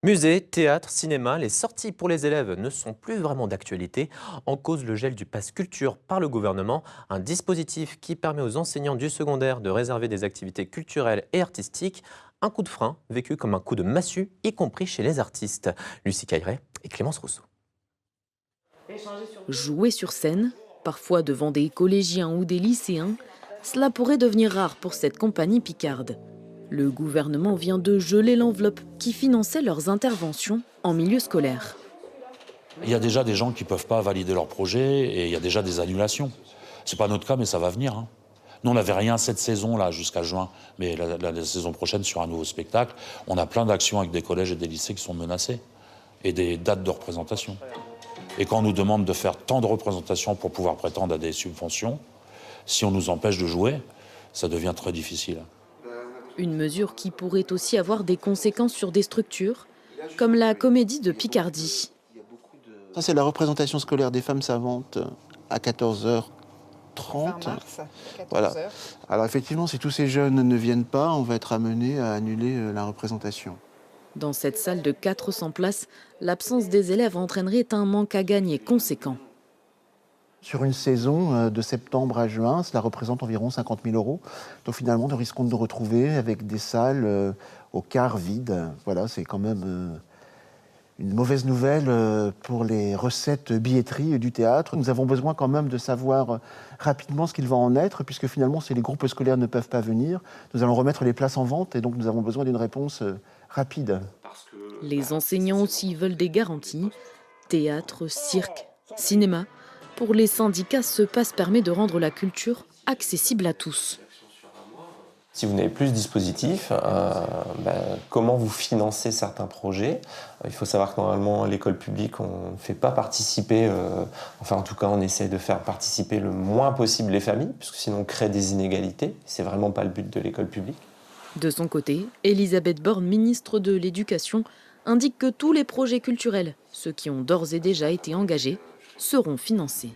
Musées, théâtres, cinéma, les sorties pour les élèves ne sont plus vraiment d'actualité. En cause le gel du pass culture par le gouvernement, un dispositif qui permet aux enseignants du secondaire de réserver des activités culturelles et artistiques. Un coup de frein vécu comme un coup de massue, y compris chez les artistes. Lucie Cailleret et Clémence Rousseau. Jouer sur scène, parfois devant des collégiens ou des lycéens, cela pourrait devenir rare pour cette compagnie picarde. Le gouvernement vient de geler l'enveloppe qui finançait leurs interventions en milieu scolaire. Il y a déjà des gens qui ne peuvent pas valider leur projet et il y a déjà des annulations. Ce n'est pas notre cas, mais ça va venir. Nous, on n'avait rien cette saison-là jusqu'à juin, mais la saison prochaine, sur un nouveau spectacle, on a plein d'actions avec des collèges et des lycées qui sont menacés et des dates de représentation. Et quand on nous demande de faire tant de représentations pour pouvoir prétendre à des subventions, si on nous empêche de jouer, ça devient très difficile. Une mesure qui pourrait aussi avoir des conséquences sur des structures, comme la Comédie de Picardie. Ça, c'est la représentation scolaire des femmes savantes à 14h30. Fin mars, 14 Voilà. heures. Alors effectivement, si tous ces jeunes ne viennent pas, on va être amené à annuler la représentation. Dans cette salle de 400 places, l'absence des élèves entraînerait un manque à gagner conséquent. Sur une saison de septembre à juin, cela représente environ 50 000 euros. Donc finalement, nous risquons de nous retrouver avec des salles au quart vides. Voilà, c'est quand même une mauvaise nouvelle pour les recettes billetterie du théâtre. Nous avons besoin quand même de savoir rapidement ce qu'il va en être, puisque finalement, si les groupes scolaires ne peuvent pas venir, nous allons remettre les places en vente et donc nous avons besoin d'une réponse rapide. Les enseignants aussi veulent des garanties. Théâtre, cirque, cinéma. Pour les syndicats, ce pass permet de rendre la culture accessible à tous. Si vous n'avez plus ce dispositif, comment vous financez certains projets? Il faut savoir que normalement, l'école publique, on ne fait pas participer, enfin en tout cas, on essaie de faire participer le moins possible les familles, puisque sinon on crée des inégalités. C'est vraiment pas le but de l'école publique. De son côté, Elisabeth Borne, ministre de l'Éducation, indique que tous les projets culturels, ceux qui ont d'ores et déjà été engagés, seront financés.